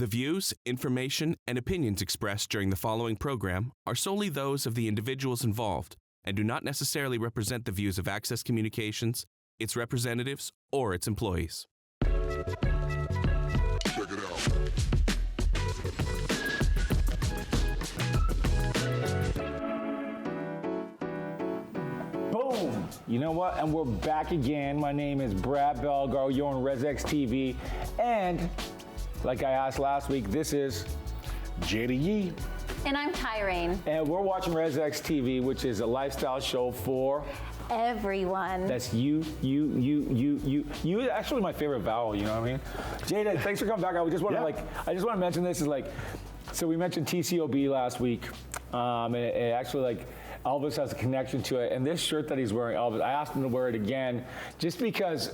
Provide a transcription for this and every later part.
The views, information, and opinions expressed during the following program are solely those of the individuals involved and do not necessarily represent the views of Access Communications, its representatives, or its employees. Check it out. Boom! You know what? And we're back again. My name is Brad Bellegarde. You're on RezX TV. And like I asked last week, this is Jada Yee. And I'm Tyrane. And we're watching RezX TV, which is a lifestyle show for everyone. That's you. You actually my favorite vowel, you know what I mean? Jada, thanks for coming back. I just want to mention this is like, so we mentioned TCOB last week. And it actually like Elvis has a connection to it. And this shirt that he's wearing, Elvis, I asked him to wear it again just because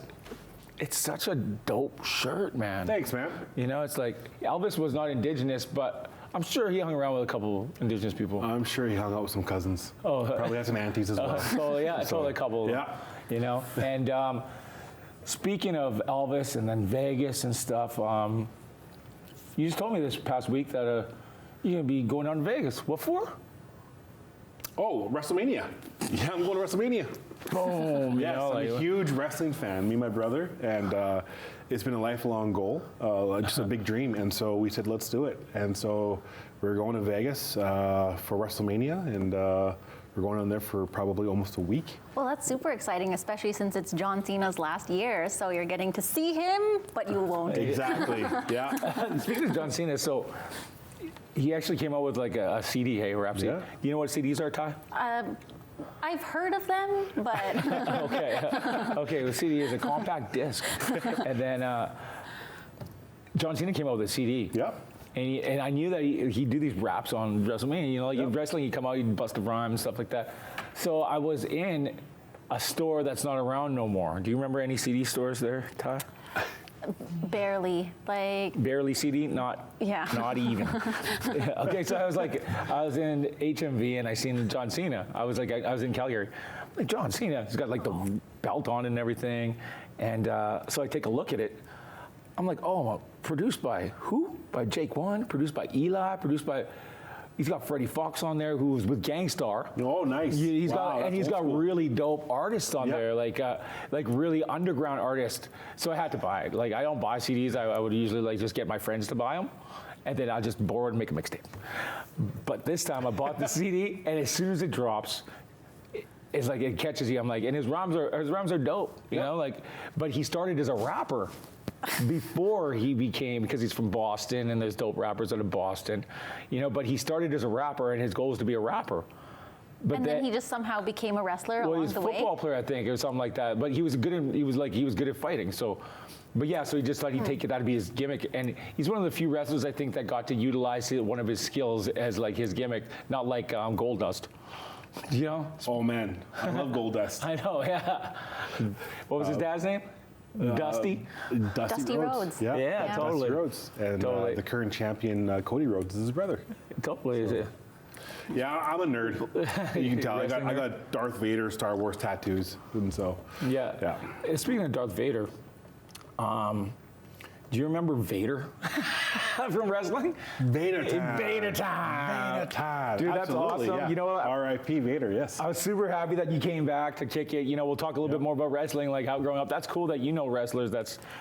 it's such a dope shirt, man. Thanks, man. You know, it's like Elvis was not Indigenous, but I'm sure he hung around with a couple Indigenous people. I'm sure he hung out with some cousins. Oh, probably had some aunties as well. Totally a couple. Yeah. You know, and speaking of Elvis and then Vegas and stuff, you just told me this past week that you're gonna be going out in Vegas. What for? Oh, WrestleMania. Yeah, I'm going to WrestleMania. Boom. Yes, I'm a huge wrestling fan, me and my brother, and it's been a lifelong goal, just a big dream, and so we said, let's do it. And so we're going to Vegas for WrestleMania, and we're going on there for probably almost a week. Well, that's super exciting, especially since it's John Cena's last year, so you're getting to see him, but you won't. Exactly, yeah. Speaking of John Cena, so he actually came out with like a CD, hey, rap CD. Yeah. Do you know what CDs are, Ty? I've heard of them, but... Okay, the CD is a compact disc. And then John Cena came out with a CD. Yep. And I knew that he'd do these raps on WrestleMania. You know, like in wrestling, he'd come out, he'd bust a rhyme and stuff like that. So I was in a store that's not around no more. Do you remember any CD stores there, Ty? Barely, like... Barely CD? Not even. Okay, so I was in HMV and I seen John Cena. I was in Calgary. I'm like, John Cena, he's got like the belt on and everything. And so I take a look at it. I'm like, oh, produced by who? By Jake One, produced by Eli, he's got Freddie Fox on there, who was with Gangstar. Oh, nice. He's got really dope artists on there, like really underground artists. So I had to buy it. Like, I don't buy CDs. I would usually like just get my friends to buy them, and then I just borrow it and make a mixtape. But this time I bought the CD, and as soon as it drops, it's like it catches you. I'm like, and his rhymes are dope, you know, like. But he started as a rapper before he became, because he's from Boston and there's dope rappers out of Boston, you know, but he started as a rapper and his goal was to be a rapper. But and then he just somehow became a wrestler along the way? Well, he was a football player, I think, or something like that, but he was good at fighting, so. But yeah, so he just thought he'd take it, that'd be his gimmick, and he's one of the few wrestlers, I think, that got to utilize one of his skills as like his gimmick, not like Goldust. You know? Oh man, I love Goldust. I know, yeah. What was his dad's name? Dusty Rhodes. Yeah, totally. Dusty Rhodes. And the current champion, Cody Rhodes, is his brother. Totally, is it? Yeah, I'm a nerd. You can tell. I got Darth Vader Star Wars tattoos, and so. Yeah. Speaking of Darth Vader, do you remember Vader from wrestling? Vader time. Vader time. Dude, that's awesome. Yeah. You know what? R.I.P. Vader, yes. I was super happy that you came back to kick it. You know, we'll talk a little bit more about wrestling, like how growing up. That's cool that you know wrestlers.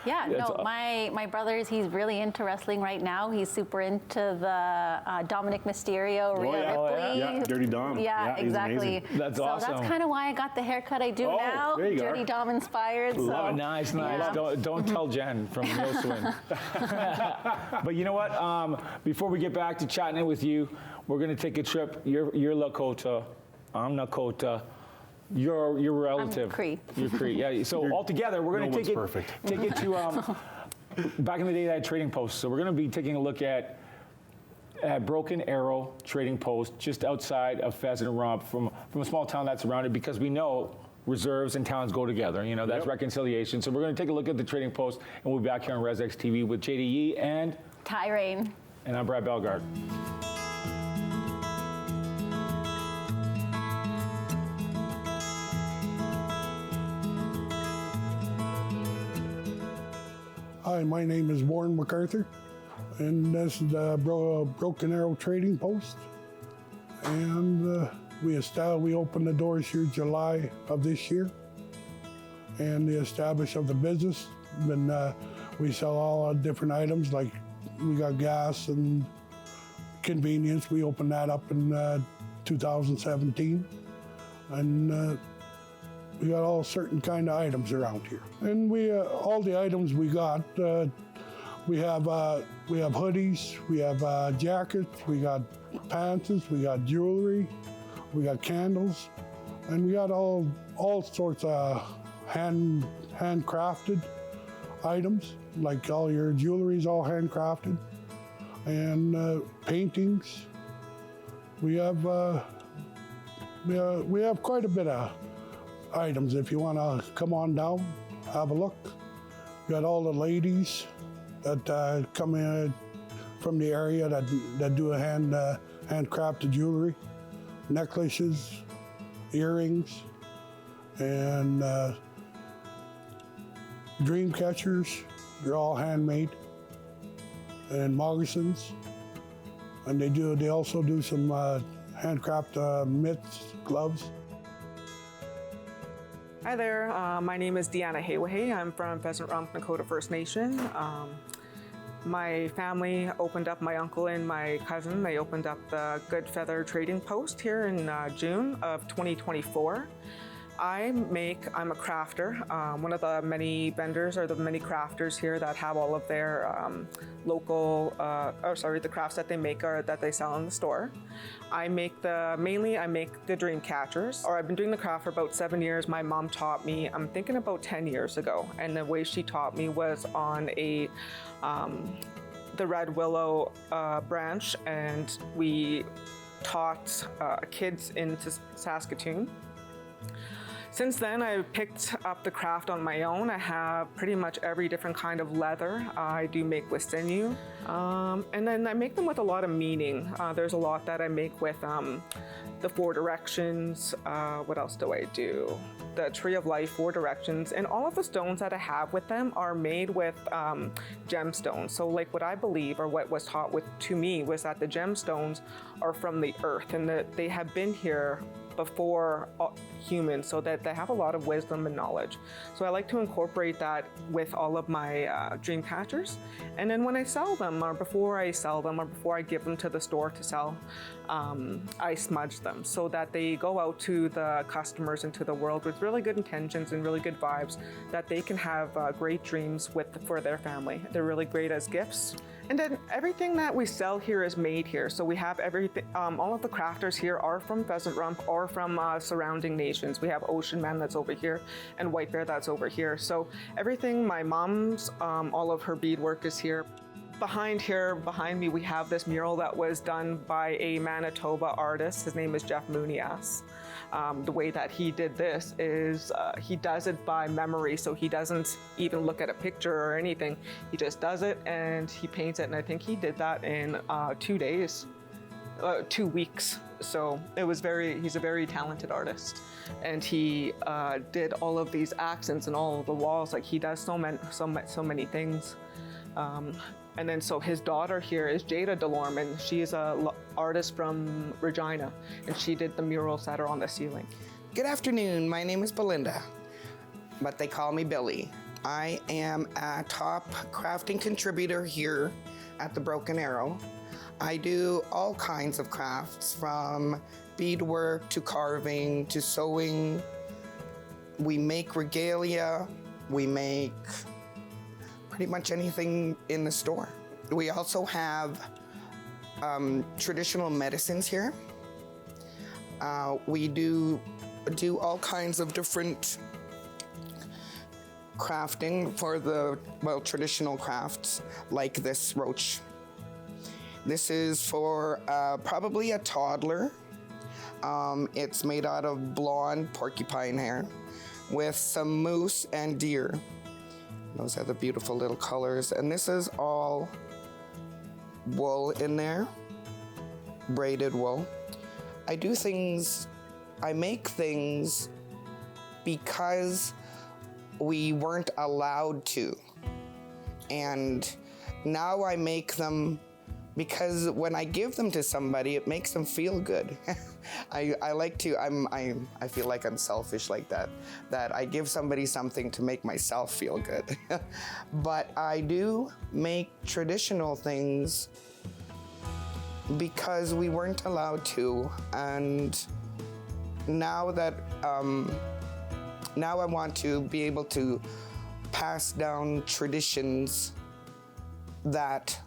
My brother's, he's really into wrestling right now. He's super into the Dominic Mysterio, Rhea Ripley. Yeah, Dirty Dom. Yeah, exactly. That's awesome. So that's kind of why I got the haircut I do now. There you Dirty go. Dom inspired. So. Nice. Yeah. Don't tell Jen from No Swim. But you know what? Before we get back to chatting it with you, we're gonna take a trip. You're Lakota. I'm Nakota. You're relative. I'm Cree. You're Cree. Yeah. So all together, we're gonna take it to back in the day they had trading posts. So we're gonna be taking a look at Broken Arrow Trading Post, just outside of Pheasant Rump, from a small town that's surrounded, because we know reserves and towns go together. You know, that's reconciliation. So we're going to take a look at the Trading Post, and we'll be back here on RezX TV with Jada Yee and Tyrane. And I'm Brad Bellegarde. Hi, my name is Warren MacArthur. And this is the Broken Arrow Trading Post. And we opened the doors here July of this year. And the establishment of the business. And we sell all different items, like we got gas and convenience. We opened that up in 2017. And we got all certain kind of items around here. And we all the items we got, we have hoodies, we have jackets, we got pants, we got jewelry, we got candles, and we got all sorts of handcrafted items, like all your jewelry is all handcrafted, and paintings. We have quite a bit of items. If you want to come on down, have a look. We got all the ladies that come in from the area that do handcrafted jewelry, necklaces, earrings, and dream catchers. They're all handmade, and moccasins. And they also do some handcraft mitts, gloves. Hi there, my name is Deanna Haywahay. I'm from Pheasant Rump Nakota First Nation. My family opened up, my uncle and my cousin, they opened up the Good Feather Trading Post here in June of 2024. I'm a crafter, one of the many vendors or the many crafters here that have all of their local, the crafts that they make or that they sell in the store. I make the dream catchers. I've been doing the craft for about 7 years. My mom taught me, I'm thinking about 10 years ago. And the way she taught me was on the red willow branch, and we taught kids in Saskatoon. Since then, I've picked up the craft on my own. I have pretty much every different kind of leather. I do make with sinew. And then I make them with a lot of meaning. There's a lot that I make with the 4 directions. What else do I do? The Tree of Life, 4 directions. And all of the stones that I have with them are made with gemstones. So like what I believe, or what was taught to me, was that the gemstones are from the earth and that they have been here before humans, so that they have a lot of wisdom and knowledge. So I like to incorporate that with all of my dream catchers. And then when I sell them, or before I sell them, or before I give them to the store to sell, I smudge them so that they go out to the customers and to the world with really good intentions and really good vibes, that they can have great dreams for their family. They're really great as gifts. And then everything that we sell here is made here. So we have everything, all of the crafters here are from Pheasant Rump or from surrounding nations. We have Ocean Man that's over here and White Bear that's over here. So everything, my mom's, all of her beadwork is here. Behind me, we have this mural that was done by a Manitoba artist. His name is Jeff Moonias. The way that he did this is he does it by memory, so he doesn't even look at a picture or anything. He just does it and he paints it, and I think he did that in 2 days, 2 weeks. So he's a very talented artist, and he did all of these accents and all of the walls. Like, he does so many things. And then so his daughter here is Jada Yee, and she is an artist from Regina, and she did the murals that are on the ceiling. Good afternoon, my name is Belinda, but they call me Billy. I am a top crafting contributor here at the Broken Arrow. I do all kinds of crafts, from beadwork to carving to sewing. We make regalia, we make pretty much anything in the store. We also have traditional medicines here. We do all kinds of different crafting for the, traditional crafts, like this roach. This is for probably a toddler. It's made out of blonde porcupine hair with some moose and deer. Those are the beautiful little colors. And this is all wool in there, braided wool. I make things because we weren't allowed to. And Now I make them because when I give them to somebody, it makes them feel good. I like to, I feel like I'm selfish like that I give somebody something to make myself feel good. But I do make traditional things because we weren't allowed to, and now that, now I want to be able to pass down traditions that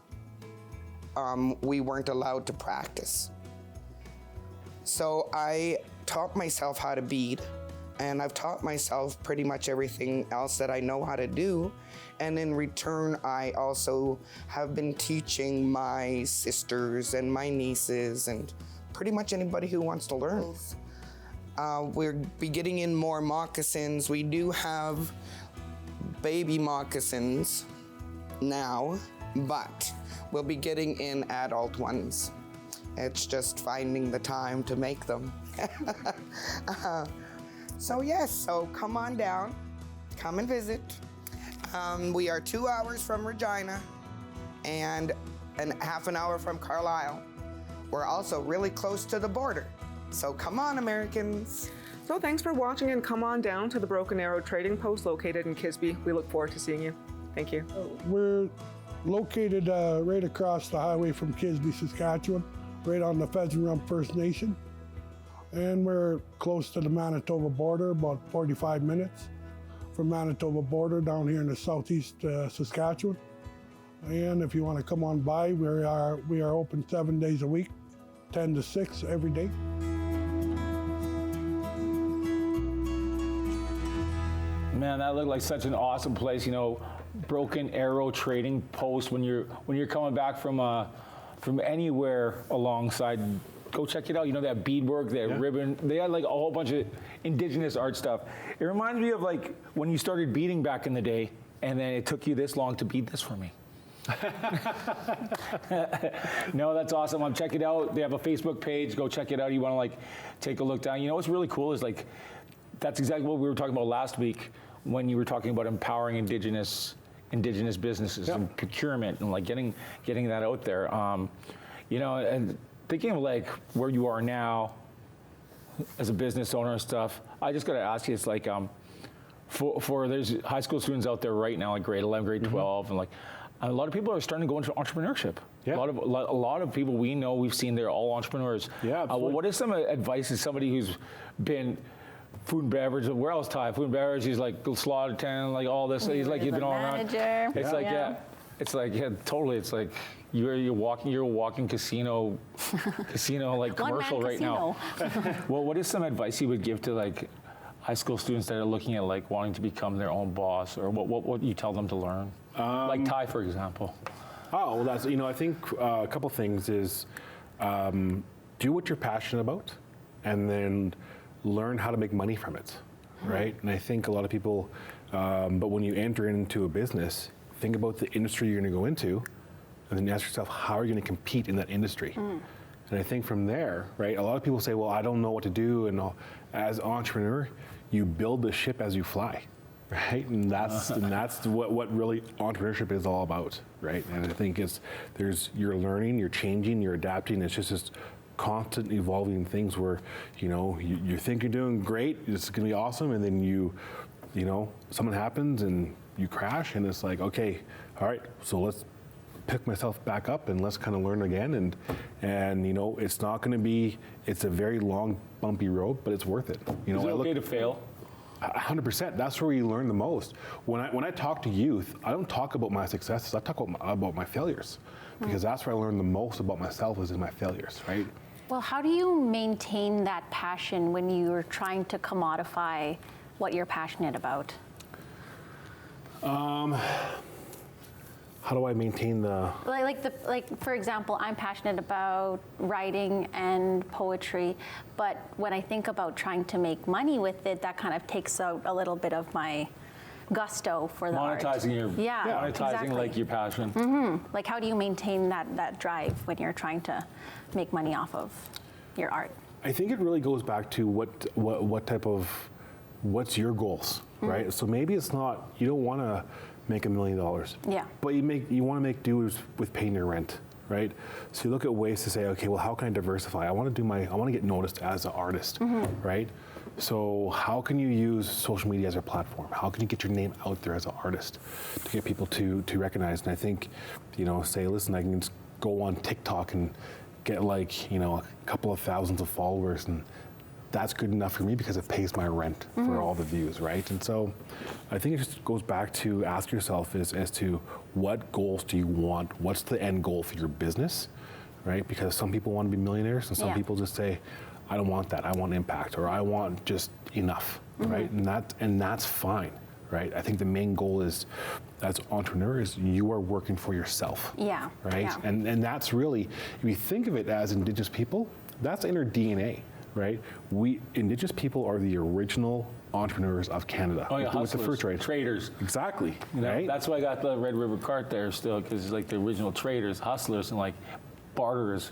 we weren't allowed to practice. So I taught myself how to bead, and I've taught myself pretty much everything else that I know how to do. And in return, I also have been teaching my sisters and my nieces and pretty much anybody who wants to learn. We'll be getting in more moccasins. We do have baby moccasins now, but we'll be getting in adult ones. It's just finding the time to make them. So yes, so come on down, come and visit. We are 2 hours from Regina and half an hour from Carlisle. We're also really close to the border. So come on, Americans. So thanks for watching, and come on down to the Broken Arrow Trading Post located in Kisbey. We look forward to seeing you. Thank you. We're located right across the highway from Kisbey, Saskatchewan, right on the Pheasant Rump First Nation. And we're close to the Manitoba border, about 45 minutes from Manitoba border down here in the southeast Saskatchewan. And if you want to come on by, we are open 7 days a week, 10 to 6 every day. Man, that looked like such an awesome place. You know, Broken Arrow Trading Post. When you're coming back from anywhere alongside, go check it out. You know, that beadwork, that ribbon. They had like a whole bunch of Indigenous art stuff. It reminds me of like when you started beading back in the day, and then it took you this long to bead this for me. No, that's awesome. Check it out. They have a Facebook page. Go check it out. You want to like take a look down. You know what's really cool is like that's exactly what we were talking about last week when you were talking about empowering Indigenous businesses and procurement and like getting that out there. You know, and thinking of like where you are now as a business owner and stuff. I just got to ask you, it's like for there's high school students out there right now, like grade 11, grade 12, and like. A lot of people are starting to go into entrepreneurship. Yeah. A lot of people we know, we've seen, they're all entrepreneurs. Yeah, what is some advice to somebody who's been food and beverage, where else, Ty? Food and beverage, he's like slaughter attendant, like all this. He's like, he's been all around. It's like, it's like, totally. It's like you're a walking casino like commercial right now. Well, what is some advice you would give to like high school students that are looking at like wanting to become their own boss, or what you tell them to learn? Like Ty, for example. Oh, well, that's, I think a couple things is do what you're passionate about, and then learn how to make money from it, right? And I think a lot of people, but when you enter into a business, think about the industry you're going to go into, and then ask yourself, how are you going to compete in that industry? And I think from there, right, a lot of people say, well, I don't know what to do, and as an entrepreneur, you build the ship as you fly. Right, and that's what really entrepreneurship is all about, right? And I think you're learning, you're changing, you're adapting. It's just this constant evolving things where you think you're doing great, it's going to be awesome, and then something happens and you crash, and it's like, okay, all right, so let's pick myself back up and let's kind of learn again, and it's not going to be. It's a very long, bumpy road, but it's worth it. Is it okay to fail? 100%. That's where you learn the most. When I talk to youth, I don't talk about my successes. I talk about my failures, because that's where I learn the most about myself is in my failures, right? Well, how do you maintain that passion when you're trying to commodify what you're passionate about? How do I maintain the like for example, I'm passionate about writing and poetry, but when I think about trying to make money with it, that kind of takes out a little bit of my gusto for the art. Monetizing exactly. like your passion. Mm-hmm. Like, how do you maintain that drive when you're trying to make money off of your art? I think it really goes back to what's your goals, right? So maybe it's not, you don't want to make $1 million. Yeah. But you want to make do with paying your rent, right? So you look at ways to say, okay, well, how can I diversify? I want to get noticed as an artist, right? So how can you use social media as a platform? How can you get your name out there as an artist to get people to recognize? And I think, say, listen, I can just go on TikTok and get like, a couple of thousands of followers, and that's good enough for me because it pays my rent for all the views, right? And so I think it just goes back to ask yourself as to what goals do you want? What's the end goal for your business, right? Because some people want to be millionaires, and some people just say, I don't want that. I want impact, or I want just enough, right? And that's fine, right? I think the main goal is, as entrepreneurs, you are working for yourself. Yeah. Right? Yeah. And that's really, if you think of it as Indigenous people, that's in our DNA, right? We Indigenous people are the original entrepreneurs of Canada. Oh yeah, with the fur trade. traders. Exactly. Right? That's why I got the Red River cart there still, because it's like the original traders, hustlers, and like barterers.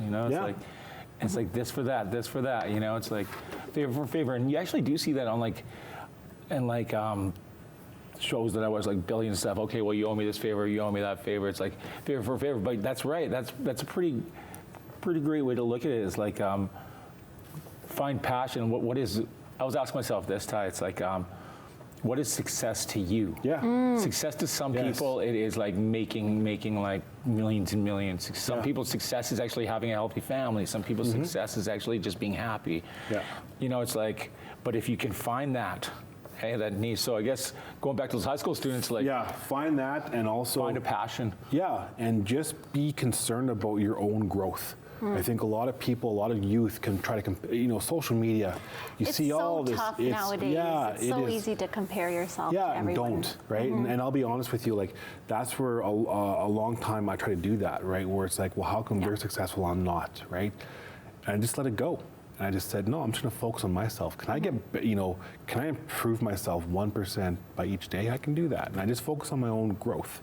It's like this for that, this for that. It's like favor for favor, and you actually do see that on shows that I was like Billy and stuff. Okay, well, you owe me this favor, you owe me that favor. It's like favor for favor, but that's right. That's a pretty great way to look at it. Is like find passion. What is? I was asking myself this, Ty. It's like, what is success to you? Yeah. Success to some people, it is like making like millions and millions. Some people's success is actually having a healthy family. Some people's success is actually just being happy. Yeah. It's like, but if you can find that, hey, that niche. So I guess going back to those high school students, like, find that, and also find a passion. Yeah, and just be concerned about your own growth. I think a lot of people, a lot of youth can try to, social media, you see all this. It's so tough nowadays. It's so easy to compare yourself to everyone. And don't, right? And I'll be honest with you, like, that's where a long time I try to do that, right? Where it's like, well, how come they're successful, I'm not, right? And I just let it go. And I just said, no, I'm just gonna focus on myself. Can I can I improve myself 1% by each day? I can do that. And I just focus on my own growth.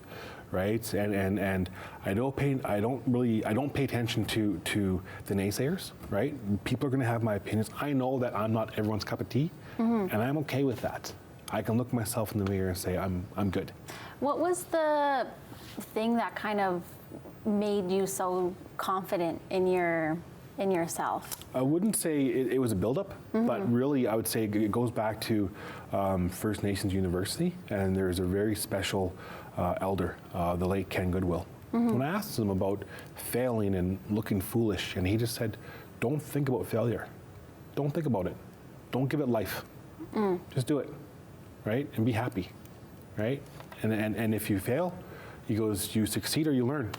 Right, and I don't pay attention to the naysayers. Right, people are going to have my opinions. I know that I'm not everyone's cup of tea, and I'm okay with that. I can look myself in the mirror and say I'm good. What was the thing that kind of made you so confident in yourself? I wouldn't say it was a buildup, but really I would say it goes back to First Nations University, and there's a very special elder, the late Ken Goodwill. When I asked him about failing and looking foolish, and he just said, don't think about failure. Don't think about it. Don't give it life. Just do it, right? And be happy, right? And if you fail, he goes, you succeed or you learn.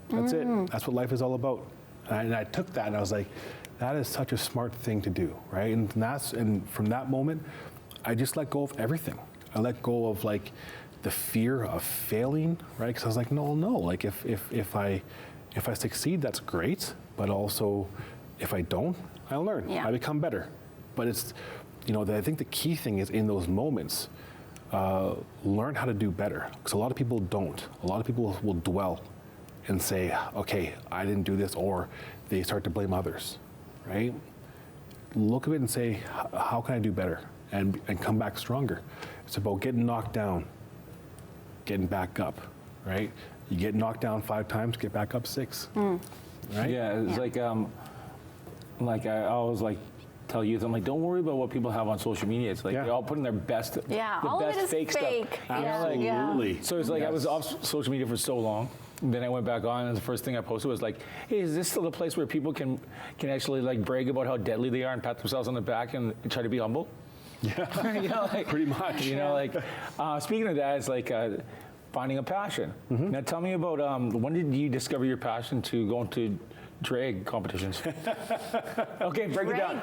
That's it. That's what life is all about. And I took that and I was like, that is such a smart thing to do, right? And from that moment, I just let go of everything. I let go of like the fear of failing, right? Because I was like, no, like if I succeed, that's great. But also, if I don't, I'll learn. I become better. But it's, I think the key thing is in those moments, learn how to do better. Because a lot of people don't. A lot of people will dwell and say, okay, I didn't do this, or they start to blame others, right? Look at it and say, how can I do better? And come back stronger. It's about getting knocked down, getting back up, right? You get knocked down 5 times, get back up 6, right? Yeah, it's like I always like tell youth, I'm like, don't worry about what people have on social media. It's like they're all putting their best, the all best of it is fake stuff. Absolutely. So it's like I was off social media for so long. And then I went back on, and the first thing I posted was like, "Hey, is this still a place where people can actually like brag about how deadly they are and pat themselves on the back and try to be humble?" Yeah, pretty much. Speaking of that, it's like finding a passion. Now, tell me about when did you discover your passion to go into drag competitions? Okay, break it down.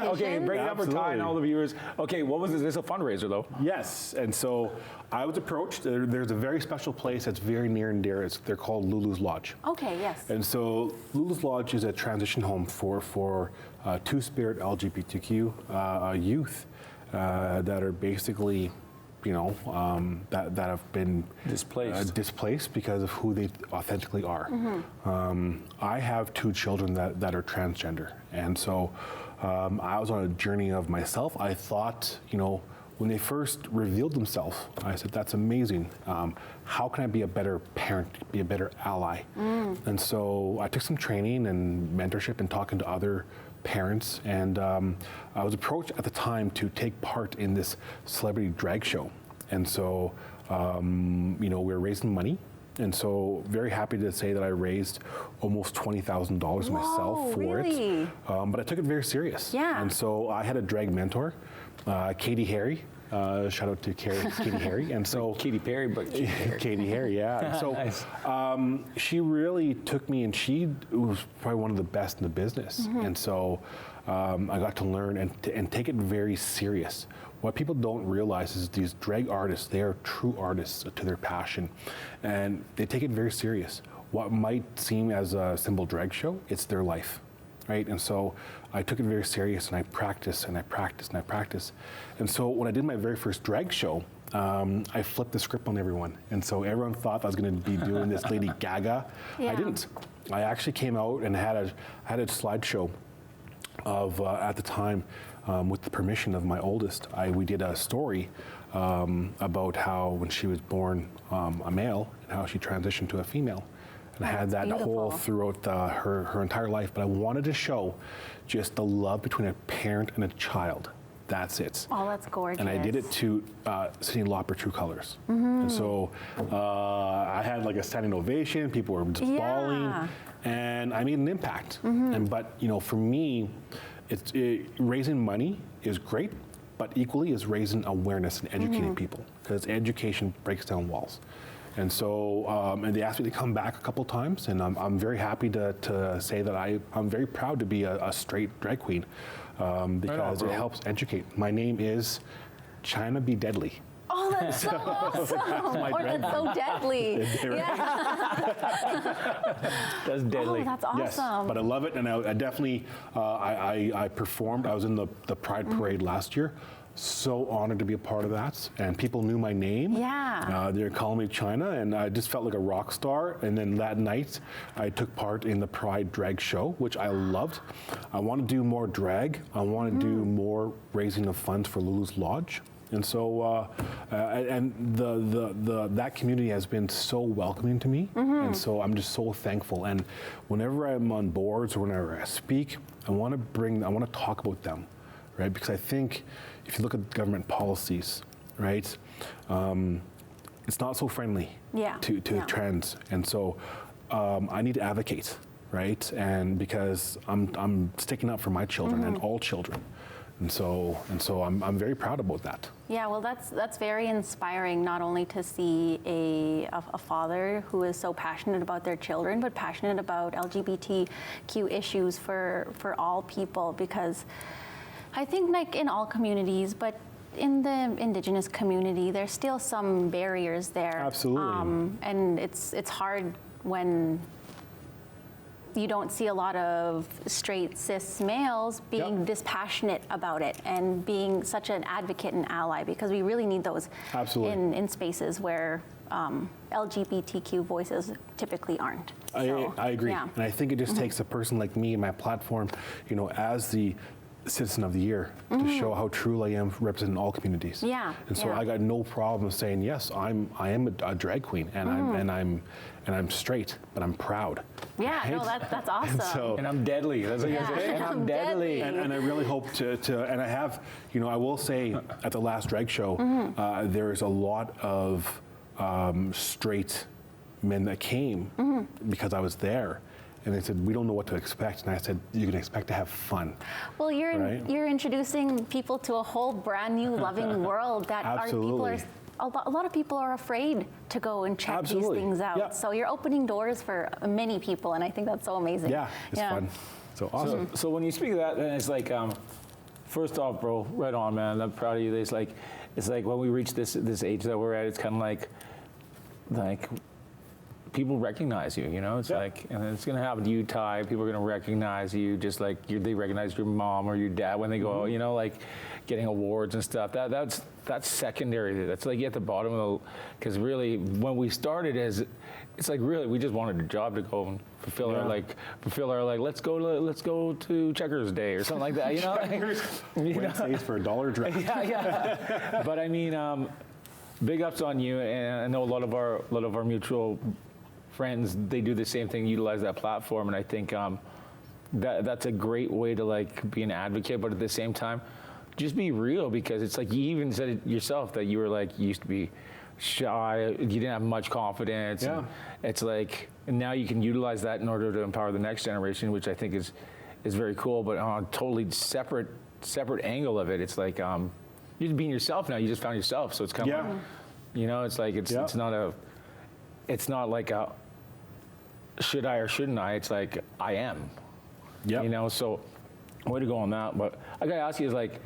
Okay, break it down for Ty and all the viewers. Okay, what was this? This is a fundraiser, though. Yes, and so I was approached. There's a very special place that's very near and dear. They're called Lulu's Lodge. Okay, yes. And so Lulu's Lodge is a transition home for Two-Spirit LGBTQ youth that are basically, that have been displaced because of who they authentically are. I have 2 children that are transgender, and so I was on a journey of myself. I thought, when they first revealed themselves, I said, that's amazing. How can I be a better parent, be a better ally? And so I took some training and mentorship and talking to other parents, and I was approached at the time to take part in this celebrity drag show. And so, we were raising money. And so, very happy to say that I raised almost $20,000 myself for it. But I took it very serious. Yeah. And so, I had a drag mentor, Katie Harry. Shout out to Katie Harry. And so, Like Katy Perry, but Katy Perry. Katie Harry, yeah. And so, Nice. she really took me, and she was probably one of the best in the business. And so, I got to learn and take it very serious. What people don't realize is these drag artists, they are true artists to their passion, and they take it very serious. What might seem as a simple drag show, it's their life, right? And so I took it very serious, and I practiced and I practiced and I practiced. And so when I did my very first drag show, I flipped the script on everyone. And so everyone thought I was going to be doing this Lady Gaga. Yeah. I didn't. I actually came out and had a slideshow of, at the time, with the permission of my oldest, we did a story about how when she was born a male and how she transitioned to a female. And I had that whole throughout her entire life. But I wanted to show just the love between a parent and a child. That's it. Oh, that's gorgeous. And I did it to Cyndi Lauper True Colors. And so I had like a standing ovation. People were just bawling. And I made an impact. But for me, raising money is great, but equally is raising awareness and educating people, because education breaks down walls. And so, and they asked me to come back a couple times, and I'm very happy to say that I'm very proud to be a straight drag queen, because it helps educate. My name is China Be Deadly. Oh, that's so awesome! Or that's so deadly. That's deadly. Oh, that's awesome. Yes, but I love it, and I definitely, I performed. I was in the Pride Parade last year. So honored to be a part of that, and people knew my name. Yeah. They're calling me China, and I just felt like a rock star. And then that night, I took part in the Pride drag show, which I loved. I want to do more drag. I want to do more raising of funds for Lulu's Lodge. And so, that community has been so welcoming to me, and so I'm just so thankful. And whenever I'm on boards or whenever I speak, I want to talk about them, right? Because I think if you look at government policies, right, it's not so friendly to trans, and so I need to advocate, right? And because I'm sticking up for my children and all children. And so I'm very proud about that. Yeah, well, that's very inspiring, not only to see a father who is so passionate about their children, but passionate about LGBTQ issues for all people, because I think like in all communities, but in the Indigenous community, there's still some barriers there. Absolutely. And it's hard when you don't see a lot of straight cis males being dispassionate about it and being such an advocate and ally, because we really need those in spaces where LGBTQ voices typically aren't. I agree. Yeah. And I think it just takes a person like me and my platform, as the Citizen of the Year, to show how truly I am representing all communities. Yeah. And so I got no problem saying, yes, I am a drag queen, and I'm straight, but I'm proud. Yeah, right? no, that's awesome. And I'm deadly. That's what you're saying. And I'm deadly. And I really hope to, and I have, I will say at the last drag show, there's a lot of straight men that came because I was there. And they said, we don't know what to expect. And I said, you can expect to have fun. Well, you're introducing people to a whole brand new loving world that a lot of people are afraid to go and check these things out. Yeah. So you're opening doors for many people, and I think that's so amazing. Yeah, it's fun. So awesome. So when you speak of that, then it's like, first off, bro, right on, man. I'm proud of you. It's like when we reach this age that we're at, it's kind of like people recognize you, It's like, and it's going to happen to you, Ty. People are going to recognize you just like they recognize your mom or your dad when they go, like getting awards and stuff. That's secondary. That's like at the bottom of the, because really when we started it's like really we just wanted a job to go and fulfill our let's go to Checkers Day or something like that, you know. Wednesdays for $1 draft. Yeah. But I mean, big ups on you, and I know a lot of our mutual friends, they do the same thing, utilize that platform, and I think that's a great way to like be an advocate, but at the same time, just be real, because it's like you even said it yourself that you were like, you used to be shy, you didn't have much confidence. Yeah. And it's like, and now you can utilize that in order to empower the next generation, which I think is very cool, but on a totally separate angle of it, it's like, you're just being yourself now, you just found yourself, so it's kind of like, you know, it's like, it's not like a should I or shouldn't I, it's like, I am. Yeah. You know, so way to go on that. But I gotta ask you, is like,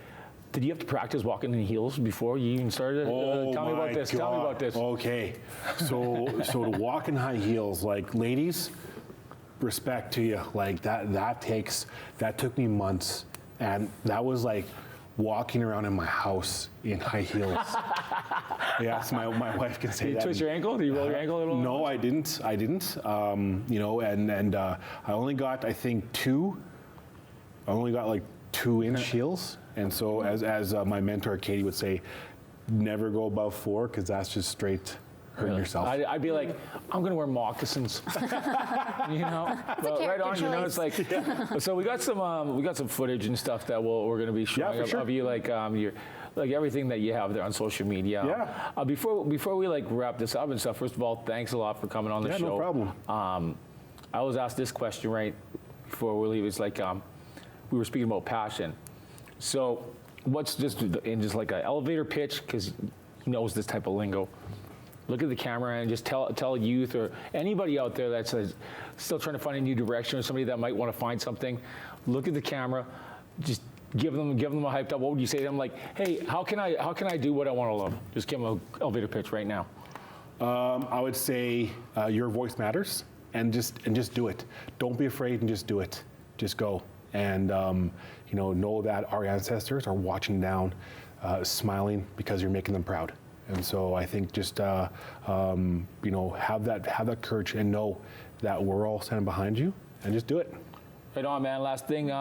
did you have to practice walking in heels before you even started? Tell me about this. Tell me about this. Okay, so to walk in high heels, like, ladies, respect to you. Like that took me months, and that was like walking around in my house in high heels. Yes, my wife can say Did you that. twist your ankle? Did you roll your ankle a little? No, I didn't. You know, and I only got, I think, like 2-inch heels. And so as my mentor Katie would say, never go above 4, because that's just straight hurting yourself. I'd be like, I'm gonna wear moccasins. You know, but right on. choice. You know, it's like. So we got some footage and stuff that we're gonna be showing of you, like your. Like everything that you have there on social media. Yeah. Before we like wrap this up and stuff, first of all, thanks a lot for coming on the show. No problem. I was asked this question right before we leave. It's like we were speaking about passion. So what's just like an elevator pitch, because he knows this type of lingo. Look at the camera and just tell youth or anybody out there that's still trying to find a new direction, or somebody that might want to find something. Look at the camera, just give them a hyped up. What would you say to them? Like, hey, how can I do what I want to love? Just give them an elevator pitch right now. I would say your voice matters, and just do it. Don't be afraid, and just do it. Just go, and know that our ancestors are watching down, smiling because you're making them proud. And so I think just have that courage, and know that we're all standing behind you, and just do it. Right on, man. Last thing,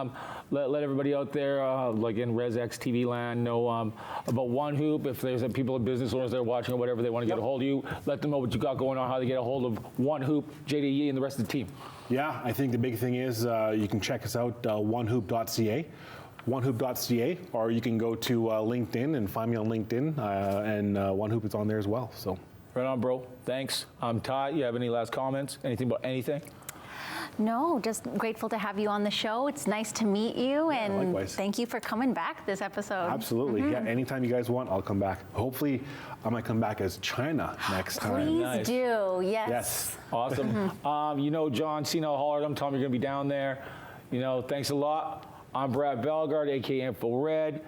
let everybody out there, like in RezX TV land, know about One Hoop. If there's people in business owners that are watching or whatever, they want to get a hold of you, let them know what you got going on, how they get a hold of One Hoop, Jada Yee, and the rest of the team. Yeah, I think the big thing is you can check us out, onehoop.ca. onehoop.ca, or you can go to LinkedIn and find me on LinkedIn, and One Hoop is on there as well. So. Right on, bro. Thanks. Ty, you have any last comments? Anything about anything? No, just grateful to have you on the show. It's nice to meet you, and likewise. thank you for coming back this episode. Absolutely. Yeah, anytime you guys want, I'll come back. Hopefully, I might come back as China next time. Please Nice. do. Yes. Yes. Awesome. John Cena hollered him, told me you're going to be down there. Thanks a lot. I'm Brad Bellegarde, a.k.a. InfoRed.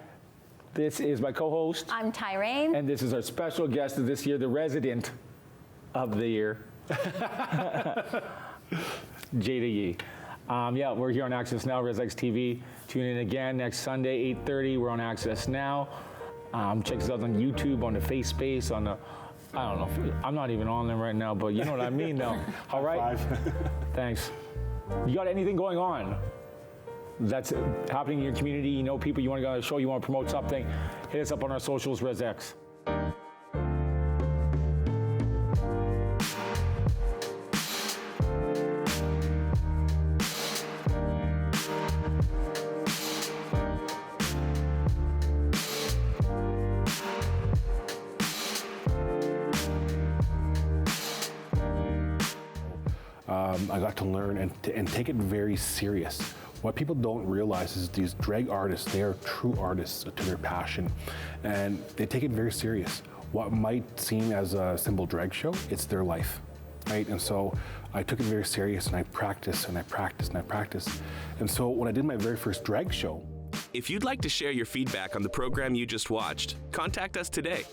This is my co-host. I'm Tyrone. And this is our special guest of this year, the resident of the year, Jada Yee. We're here on Access Now, RezX TV. Tune in again next Sunday, 8:30. We're on Access Now. Check us out on YouTube, on the Face Space, on the, I don't know, I'm not even on them right now, but you know what I mean, though. All right? Thanks. You got anything going on that's happening in your community? You know people, you want to go on a show, you want to promote something, hit us up on our socials, RezX. I got to learn and take it very serious. What people don't realize is these drag artists, they are true artists to their passion, and they take it very serious. What might seem as a simple drag show, it's their life, right? And so I took it very serious, and I practiced and I practiced and I practiced. And so when I did my very first drag show, If you'd like to share your feedback on the program you just watched, contact us today